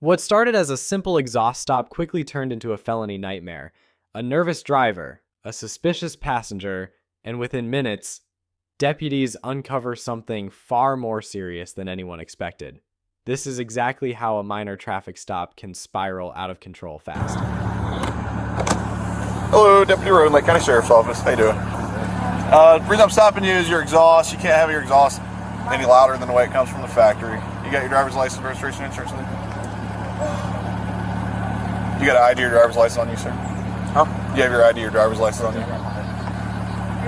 What started as a simple exhaust stop quickly turned into a felony nightmare. A nervous driver, a suspicious passenger, and within minutes, deputies uncover something far more serious than anyone expected. This is exactly how a minor traffic stop can spiral out of control fast. Hello, Deputy Road, Lake County Sheriff's Office. How you doing? The reason I'm stopping you is your exhaust. You can't have your exhaust any louder than the way it comes from the factory. You got your driver's license, registration, insurance with you? You got an ID or driver's license on you, sir? Huh? You have your ID or driver's license on you? It's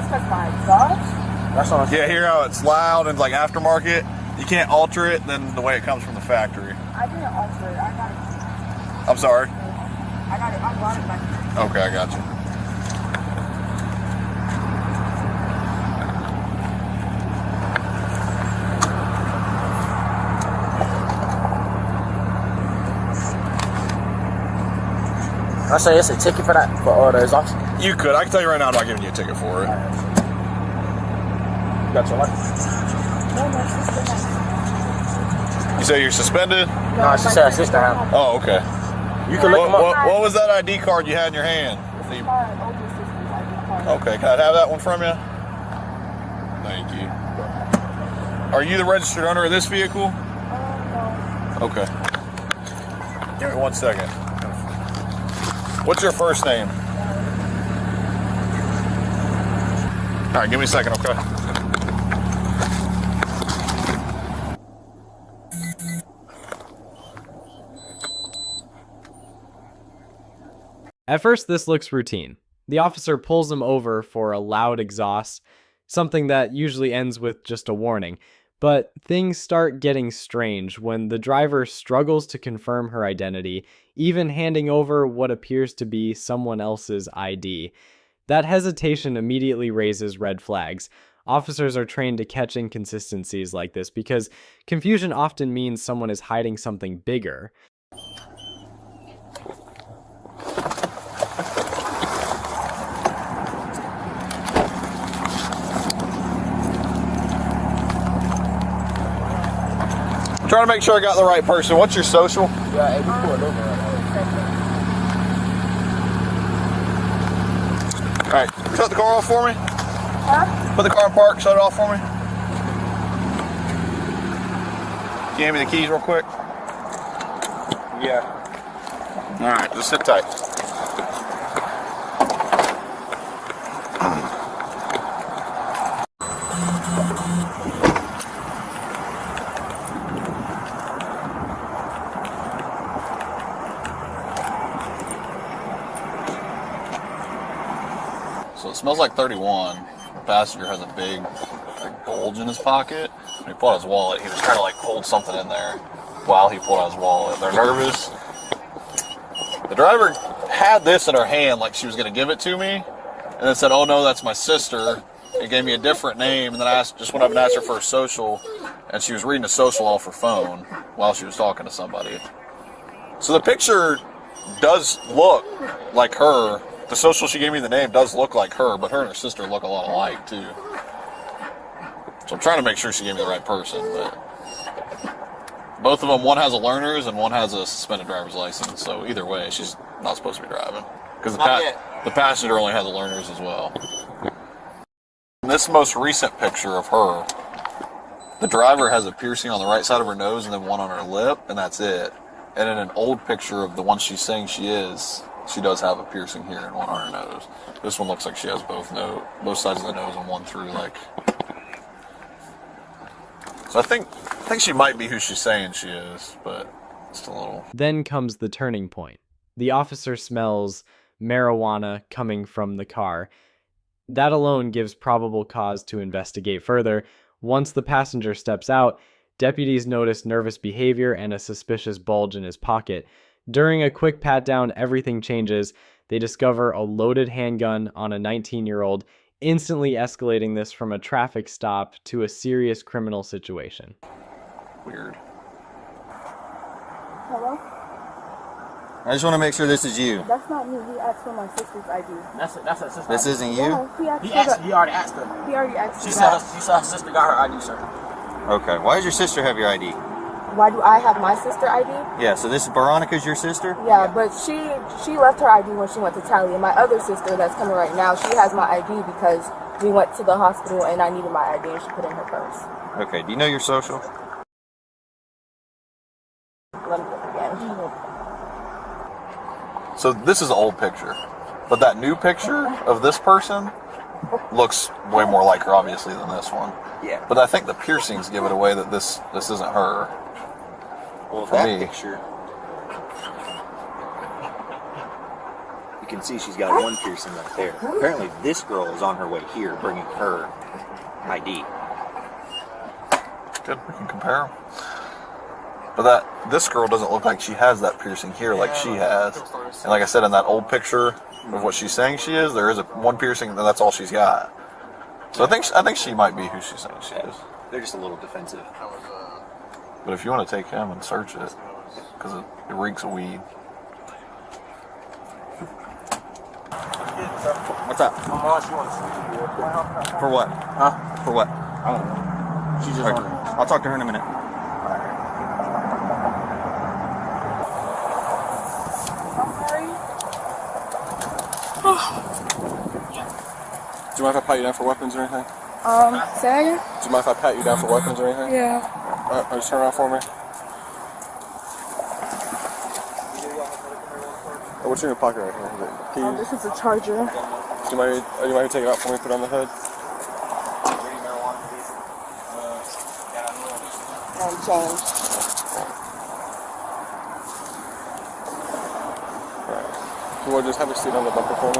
because my exhaust? That's all. Yeah, hear how it's loud and like aftermarket? You can't alter it than the way it comes from the factory. I didn't alter it. I got it. I'm sorry? I got it. I brought it back. Okay, I got you. I say it's a ticket for that, for the exhaust. You could. I can tell you right now I'm not giving you a ticket for it. You got your license? You say you're suspended? No, she said her sister had. Oh, okay. You can look them up. What was that ID card you had in your hand? Okay, can I have that one from you? Thank you. Are you the registered owner of this vehicle? No. Okay. Give me 1 second. What's your first name? All right, give me a second, okay? At first, this looks routine. The officer pulls him over for a loud exhaust, something that usually ends with just a warning. But things start getting strange when the driver struggles to confirm her identity, even handing over what appears to be someone else's ID. That hesitation immediately raises red flags. Officers are trained to catch inconsistencies like this because confusion often means someone is hiding something bigger. Trying to make sure I got the right person. What's your social? Yeah, we pulled over right now. All right, shut the car off for me. Huh? Put the car in park, shut it off for me. Can you hand me the keys real quick? Yeah. All right, just sit tight. So it smells like 31. The passenger has a big bulge in his pocket. When he pulled out his wallet, he was trying to like hold something in there while he pulled out his wallet. They're nervous. The driver had this in her hand like she was going to give it to me, and then said, "Oh no, that's my sister." It gave me a different name, and then I just went up and asked her for her social, and she was reading a social off her phone while she was talking to somebody. So the picture does look like her. The social she gave me the name does look like her, but her and her sister look a lot alike too. So I'm trying to make sure she gave me the right person, but both of them, one has a learner's and one has a suspended driver's license. So either way, she's not supposed to be driving because the passenger only has a learner's as well. In this most recent picture of her, the driver has a piercing on the right side of her nose and then one on her lip, and that's it. And in an old picture of the one she's saying she is, she does have a piercing here and one on her nose. This one looks like she has both sides of the nose and one through, like. So I think she might be who she's saying she is, but it's a little. Then comes the turning point. The officer smells marijuana coming from the car. That alone gives probable cause to investigate further. Once the passenger steps out, deputies notice nervous behavior and a suspicious bulge in his pocket. During a quick pat-down, everything changes. They discover a loaded handgun on a 19-year-old, instantly escalating this from a traffic stop to a serious criminal situation. Weird. Hello? I just want to make sure this is you. That's not me. He asked for my sister's ID. That's her sister. This isn't you? Yeah, he He already asked her. He already asked She me said that. her sister got her ID, sir. Okay. Why does your sister have your ID? Why do I have my sister ID? Yeah, so this is Veronica's your sister? Yeah, but she left her ID when she went to Tally. And my other sister that's coming right now, she has my ID because we went to the hospital and I needed my ID and she put it in her purse. Okay, do you know your social? Let me look again. So this is an old picture, but that new picture of this person looks way more like her, obviously, than this one. Yeah. But I think the piercings give it away that this isn't her. Well, For that me. picture, you can see she's got one piercing right there. Apparently, this girl is on her way here, bringing her ID. Good, we can compare them. But this girl doesn't look like she has that piercing here like she has. And like I said, in that old picture of what she's saying she is, there is one piercing, and that's all she's got. So I think she might be who she's saying she is. They're just a little defensive. But if you want to take him and search it, because it reeks of weed. What's up? For what? Huh? For what? I don't know. She's just on there. I'll talk to her in a minute. Do you mind if I pat you down for weapons or anything? Say again? Do you mind if I pat you down for weapons or anything? Yeah. Just turn around for me. Oh, what's in your pocket right here? Is it keys? This is a charger. Do you mind to take it out for me and put it on the hood? And change. You want to just have a seat on the bumper for me?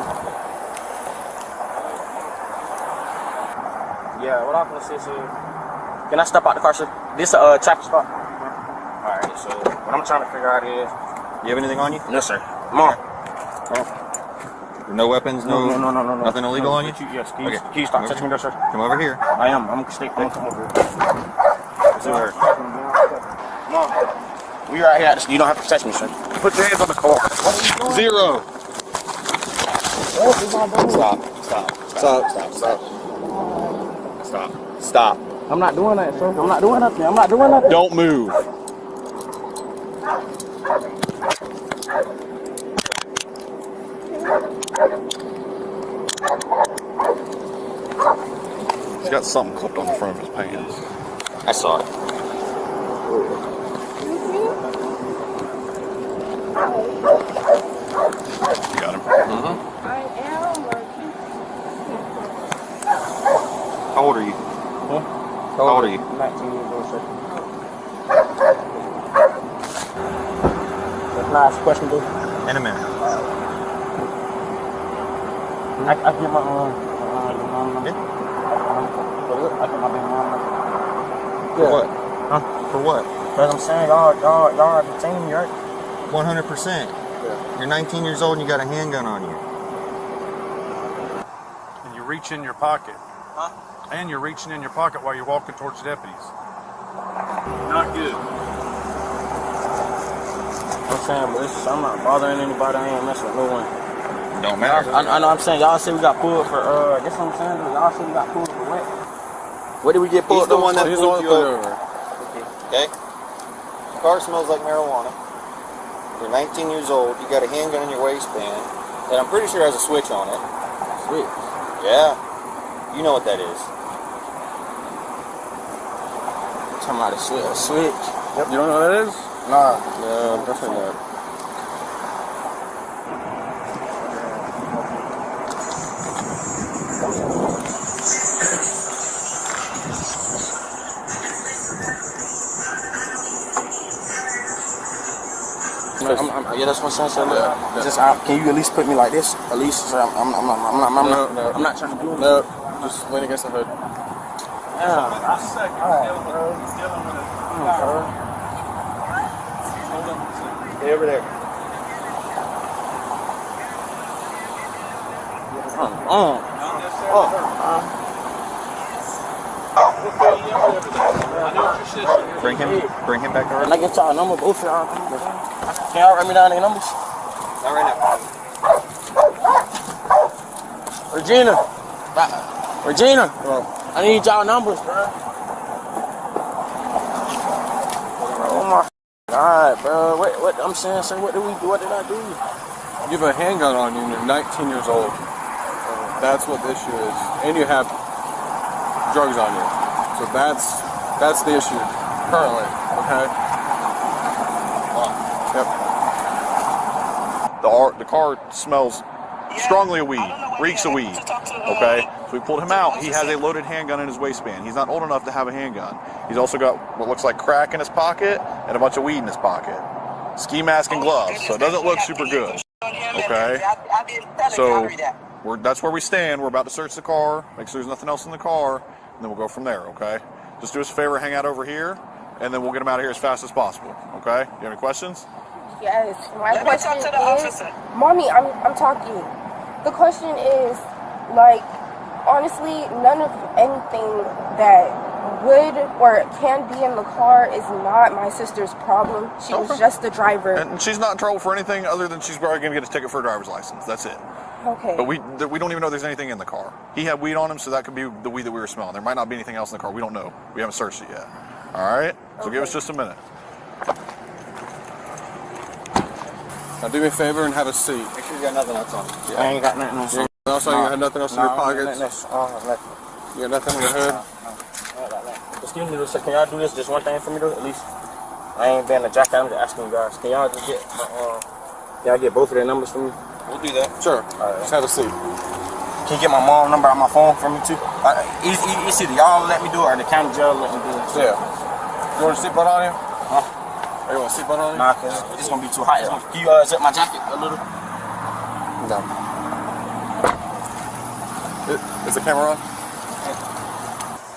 Yeah, what I'm gonna say is, can I step out the car, sir? This traffic stop. Alright, so what I'm trying to figure out is, You have anything on you? no, sir. Come on. No weapons, no. Nothing illegal on you? Yes, can Okay. you stop touching me there, sir? Come over here. I am. I'm gonna come over here. See her. Come on. We right here. You don't have to touch me, sir. Put your hands on the car. Zero! Stop. I'm not doing that, sir. I'm not doing nothing. I'm not doing nothing. Don't move. He's got something clipped on the front of his pants. I saw it. You got him? I am working. How old are you? How old are you? 19 years old, sir. That's not a question, dude. In a minute. I get my mom. Yeah. I get my baby mom. For what? Huh? For what? Because I'm saying y'all are the team, right? 100%. You're 19 years old and you got a handgun on you. And you reach in your pocket. Huh? And you're reaching in your pocket while you're walking towards deputies. Not good. I'm saying, but I'm not bothering anybody. I ain't messing with no one. Don't matter. I know. I'm saying y'all say we got pulled for. Guess what I'm saying? Y'all say we got pulled for what? What did we get pulled? He's the one that He's the one pulled that you put it over. over. Okay? The car smells like marijuana. You're 19 years old. You got a handgun in your waistband. And I'm pretty sure it has a switch on it. Switch. Yeah. You know what that is. Talking about a switch. You don't know what that is? Nah. No, definitely not. Yeah, that's what I'm saying. So look, Yeah. just can you at least put me like this? At least so I'm not trying to do it. No, just lean against the hood. Stay over there. Bring him back to Can her. I get y'all number? Both of y'all. Can y'all write me down their numbers? Not right now. Regina, I need y'all numbers, bro. Alright, bro. What I'm saying, sir, what did we do? What did I do? You have a handgun on you and you're 19 years old. That's what the issue is. And you have drugs on you. So that's the issue currently, okay? Yep. The car smells strongly of weed, reeks of weed. Okay, so we pulled him out. He has a loaded handgun in his waistband. He's not old enough to have a handgun. He's also got what looks like crack in his pocket and a bunch of weed in his pocket. Ski mask and gloves, so it doesn't look super good. Okay, so that's where we stand. We're about to search the car, make sure there's nothing else in the car, and then we'll go from there. Okay, just do us a favor, hang out over here, and then we'll get him out of here as fast as possible. Okay, you have any questions? Yes. My question is, Mommy, I'm talking. The question is, like, honestly, none of anything that would or can be in the car is not my sister's problem. She was just the driver. And she's not in trouble for anything other than she's probably going to get a ticket for a driver's license. That's it. Okay. But we don't even know there's anything in the car. He had weed on him, so that could be the weed that we were smelling. There might not be anything else in the car. We don't know. We haven't searched it yet. All right? So give us just a minute. Now do me a favor and have a seat. Make sure you got nothing else on. I ain't got nothing else. Also, you had nothing else in your pockets. Nothing. You got nothing in your hood. Excuse me, sir. Can y'all do this just one thing for me, though? At least I ain't been a jacket. I'm just asking you guys. Can y'all just get y'all get both of their numbers for me? We'll do that. Sure. Alright. Just have a seat. Can you get my mom number on my phone for me too? It's either y'all let me do it or the county jail let me do it. Yeah. You want a seatbelt on you? Huh? You want a seatbelt on you? Nah, cause it's gonna be too hot. Can you zip my jacket a little? No. Is the camera on?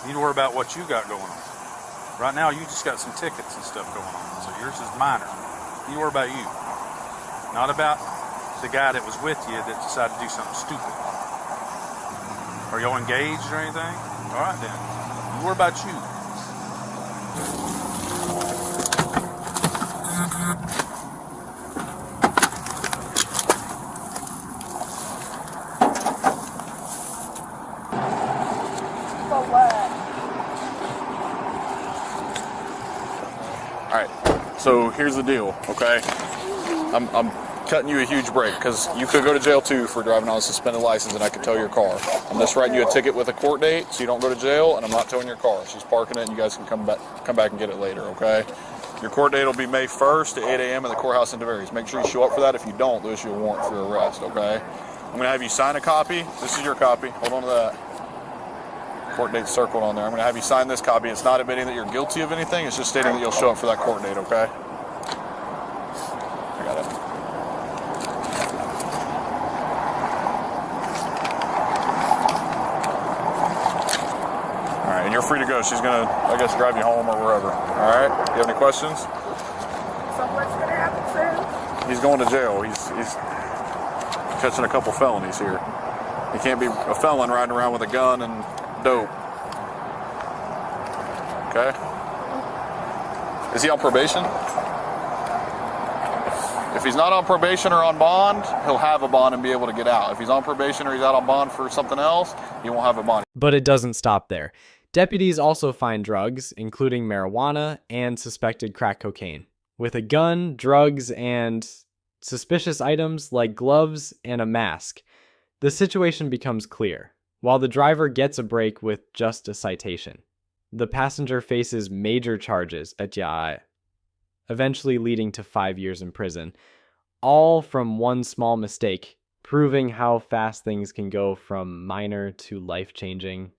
You need to worry about what you got going on. Right now, you just got some tickets and stuff going on, so yours is minor. You worry about you, not about the guy that was with you that decided to do something stupid. Are y'all engaged or anything? All right then. You worry about you. For what? All right. So here's the deal, okay? I'm cutting you a huge break because you could go to jail too for driving on a suspended license, and I could tow your car. I'm just writing you a ticket with a court date so you don't go to jail, and I'm not towing your car. She's parking it, and you guys can come back and get it later, okay? Your court date will be May 1st at 8 a.m. at the courthouse in DeVaries. Make sure you show up for that. If you don't, they'll issue a warrant for arrest, okay? I'm going to have you sign a copy. This is your copy. Hold on to that. Court date circled on there. I'm going to have you sign this copy. It's not admitting that you're guilty of anything. It's just stating that you'll show up for that court date, okay? I got it. All right, and you're free to go. She's going to, I guess, drive you home or wherever. All right? You have any questions? So what's gonna happen, sir? He's going to jail. He's catching a couple felonies here. He can't be a felon riding around with a gun and dope. Okay? Is he on probation? If he's not on probation or on bond, he'll have a bond and be able to get out. If he's on probation or he's out on bond for something else, he won't have a bond. But it doesn't stop there. Deputies also find drugs, including marijuana and suspected crack cocaine, with a gun, drugs, and suspicious items like gloves and a mask. The situation becomes clear. While the driver gets a break with just a citation, the passenger faces major charges at Yae, eventually leading to 5 years in prison, all from one small mistake, proving how fast things can go from minor to life-changing